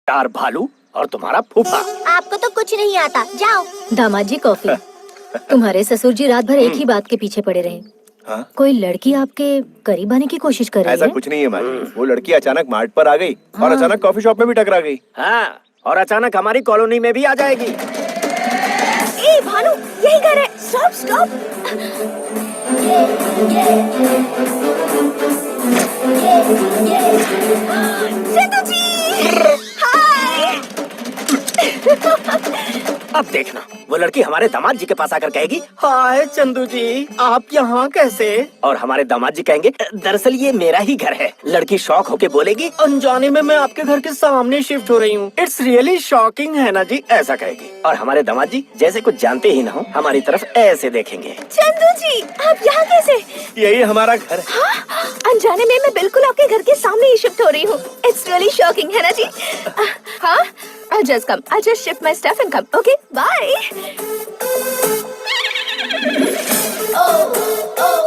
चार भालू और तुम्हारा फूफा। आपको तो कुछ नहीं आता, जाओ। दामाद जी कॉफी। तुम्हारे ससुर जी रात भर एक ही बात के पीछे पड़े रहे। हाँ? कोई लड़की आपके करीब आने की कोशिश कर रही ऐसा है? कुछ नहीं है माँ जी। वो लड़की अचानक मार्ट पर आ गई और अचानक कॉफी शॉप में भी टकरा गई। हाँ, और अचानक हमारी कॉलोनी में भी आ जाएगी। ए भानु, यही घर है। Stop stop. Sidhu ji, hi. अब देखना, वो लड़की हमारे दामाद जी के पास आकर कहेगी, हाय चंदू जी, आप यहाँ कैसे? और हमारे दामाद जी कहेंगे, दरअसल ये मेरा ही घर है। लड़की शॉक होके बोलेगी, अनजाने में मैं आपके घर के सामने शिफ्ट हो रही हूँ। इट्स रियली शॉकिंग है ना जी, ऐसा कहेगी। और हमारे दामाद जी जैसे कुछ जानते ही ना हो, हमारी तरफ ऐसे देखेंगे। चंदू जी, आप यहाँ कैसे? यही हमारा घर है। हाँ, अनजाने में मैं बिल्कुल आपके घर के सामने ही शिफ्ट हो रही हूँ। इट्स रियली शॉकिंग है ना जी? हाँ, I'll just come. I'll just shift my stuff and come. Okay, bye.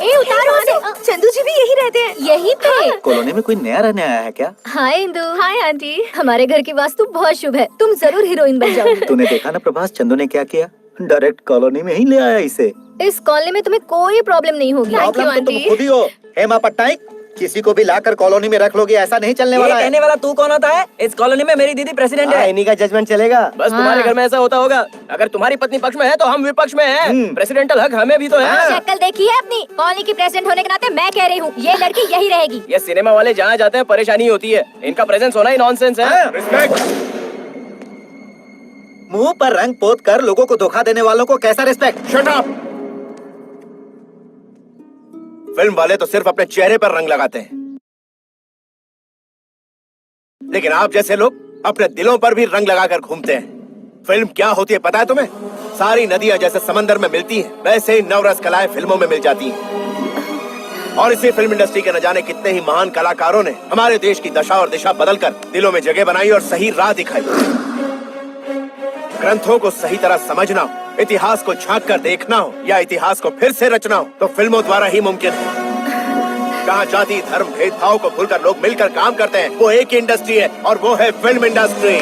ए उतारो उसे। चंदू जी भी यही रहते हैं। यही पे। कॉलोनी में कोई नया रहने आया है क्या? हाय इंदु। Hi aunty. हमारे घर की वास्तु बहुत शुभ है, तुम जरूर हीरोइन बन जाओगी। तूने देखा ना प्रभास, चंदू ने क्या किया? डायरेक्ट कॉलोनी में ही ले आया इसे। इस कॉलोनी में तुम्हें कोई प्रॉब्लम नहीं होगी। Thank you, प्रॉब्लम तो तुम आंटी। खुद ही हो। हेमा पट्टनायक, किसी को भी लाकर कॉलोनी में रख लोगे, ऐसा नहीं चलने वाला है। कहने वाला तू कौन होता है? इस कॉलोनी में मेरी दीदी प्रेसिडेंट है। इन्हीं का जजमेंट चलेगा। बस तुम्हारे घर में ऐसा होता होगा। अगर तुम्हारी पत्नी पक्ष में है तो हम विपक्ष में हैं। प्रेसिडेंटल हक हमें भी तो है। शक्ल देखी है अपनी? कॉलोनी की प्रेसिडेंट होने के नाते मैं कह रही हूँ, ये लड़की यही रहेगी। ये सिनेमा वाले जहाँ जाते हैं परेशानी होती है, इनका प्रेजेंस होना ही नॉनसेंस है। मुंह पर रंग पोत कर लोगों को धोखा देने वालों को कैसा रिस्पेक्ट? Shut up! फिल्म वाले तो सिर्फ अपने चेहरे पर रंग लगाते हैं, लेकिन आप जैसे लोग अपने दिलों पर भी रंग लगाकर घूमते हैं। फिल्म क्या होती है पता है तुम्हें? सारी नदियां जैसे समंदर में मिलती हैं, वैसे ही नवरस कलाएं फिल्मों में मिल जाती हैं। और इसी फिल्म इंडस्ट्री के न जाने कितने ही महान कलाकारों ने हमारे देश की दशा और दिशा बदलकर दिलों में जगह बनाई और सही राह दिखाई। ग्रंथों को सही तरह समझना हो, इतिहास को झांक कर देखना हो या इतिहास को फिर से रचना हो तो फिल्मों द्वारा ही मुमकिन है। जहाँ जाति धर्म भेदभाव को भूलकर लोग मिलकर काम करते हैं, वो एक ही इंडस्ट्री है और वो है फिल्म इंडस्ट्री।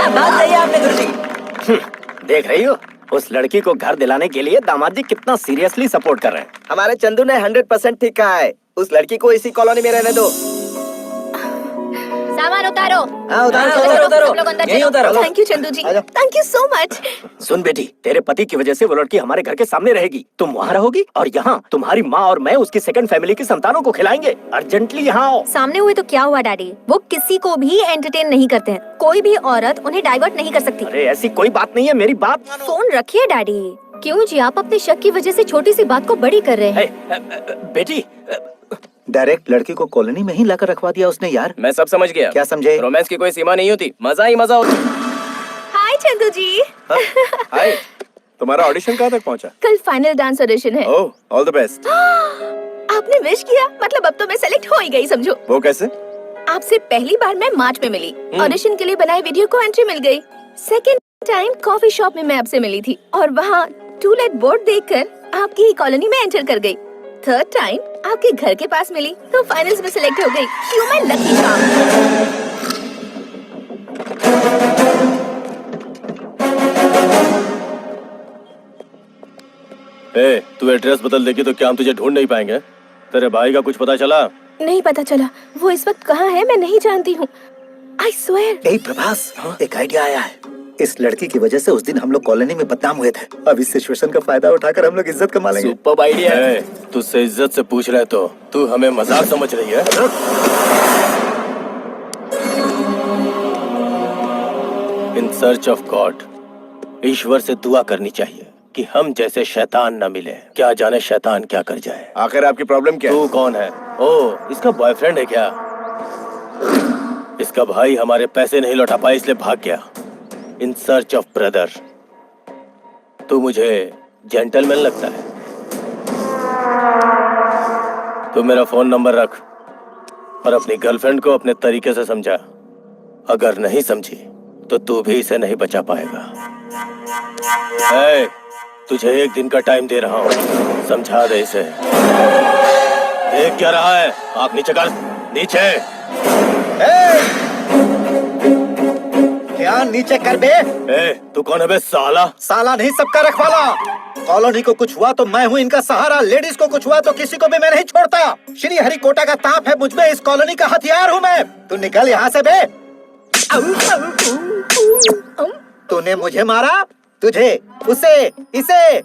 बात सही है आपने गुरुजी। देख रही हो, उस लड़की को घर दिलाने के लिए दामाद जी कितना सीरियसली सपोर्ट कर रहे हैं। हमारे चंदू ने 100% ठीक कहा है। उस लड़की को इसी कॉलोनी में रहने दो। सामान उतारो। हाँ, उतारो, चलो, उतारो, उतारो। सब लोग अंदर यहीं चलो। उतारो। Thank you Chandu ji, thank you so much. सुन बेटी, तेरे पति की वजह से वो लड़की हमारे घर के सामने रहेगी। तुम वहाँ रहोगी और यहाँ तुम्हारी माँ और मैं उसकी सेकंड फैमिली की संतानों को खिलाएंगे। अर्जेंटली यहाँ आओ। सामने हुए तो क्या हुआ डैडी, वो किसी को भी एंटरटेन नहीं करते हैं। कोई भी औरत उन्हें डाइवर्ट नहीं कर सकती। अरे ऐसी कोई बात नहीं है, मेरी बात मानो। फोन रखिए डैडी। क्यों जी, आप अपने शक की वजह से छोटी सी बात को बड़ी कर रहे हैं। बेटी, डायरेक्ट लड़की को कॉलोनी में ही लाकर रखवा दिया उसने यार। मैं सब समझ गया। क्या समझे? रोमांस की कोई सीमा नहीं होती, मजा ही मजा होता। हाय चंदू जी। हाय, तुम्हारा ऑडिशन कहाँ तक पहुँचा? कल फाइनल डांस ऑडिशन है। ओह, ऑल द बेस्ट। आपने विश किया, मतलब अब तो मैं सेलेक्ट हो ही गई समझो। वो कैसे? आपसे पहली बार मैं मार्च में मिली, ऑडिशन के लिए बनाए वीडियो को एंट्री मिल गई। सेकंड टाइम कॉफी शॉप में मैं आपसे मिली थी और वहाँ टू लेट बोर्ड देखकर आपकी ही कॉलोनी में एंटर कर गई। थर्ड टाइम आपके घर के पास मिली तो फाइनल्स में सिलेक्ट हो गई। क्यों मैं लकी चार्म। ए, तू एड्रेस बदल देगी तो क्या हम तुझे ढूंढ नहीं पाएंगे? तेरे भाई का कुछ पता चला? नहीं पता चला, वो इस वक्त कहाँ है मैं नहीं जानती हूँ। I swear. यही प्रभास, एक आइडिया आया है। इस लड़की की वजह से उस दिन हम लोग कॉलोनी में बदनाम हुए थे। अब इस सिचुएशन का फायदा उठाकर हम लोग इज्जत कमा लेंगे। सुपर आइडिया है। तुझसे इज्जत से पूछ रहे तो तू हमें मजाक समझ रही है? इन सर्च ऑफ गॉड, ईश्वर से दुआ करनी चाहिए कि हम जैसे शैतान न मिले। क्या जाने शैतान क्या कर जाए। आखिर आपकी प्रॉब्लम क्या है? तू कौन है? ओह, इसका बॉयफ्रेंड है क्या? इसका भाई हमारे पैसे नहीं लौटा पाए इसलिए भाग गया। In search of brother. तू मुझे जेंटलमैन लगता है। तू मेरा फोन नंबर रख और अपनी गर्लफ्रेंड को अपने तरीके से समझा। अगर नहीं समझी तो तू भी इसे नहीं बचा पाएगा। ए, तुझे 1 दिन का टाइम दे रहा हूँ, समझा दे इसे। देख क्या रहा है? आँख नीचे कर, नीचे। ध्यान नीचे कर बे। ए, तू कौन है बे साला? साला नहीं, सबका रखवाला। कॉलोनी को कुछ हुआ तो मैं हूँ इनका सहारा, लेडीज को कुछ हुआ तो किसी को भी मैं नहीं छोड़ता। श्री हरिकोटा का ताप है मुझ में, इस कॉलोनी का हथियार हूँ मैं। तू निकल यहाँ से बे। तूने मुझे मारा, तुझे, उसे, इसे,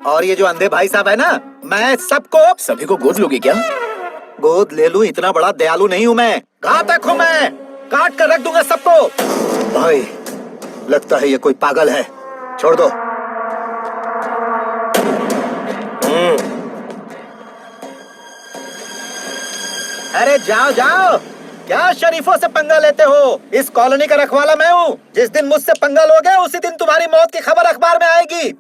और ये जो अंधे भाई साहब है ना, मैं सबको। सभी को गोद लोगे क्या? गोद ले लूं, इतना बड़ा दयालु नहीं हूँ मैं, घातक हूँ मैं, काट कर रख दूंगा सबको। भाई लगता है ये कोई पागल है, छोड़ दो। अरे जाओ जाओ, क्या शरीफों से पंगा लेते हो? इस कॉलोनी का रखवाला मैं हूँ। जिस दिन मुझसे पंगा लोगे उसी दिन तुम्हारी मौत की खबर अखबार में आएगी।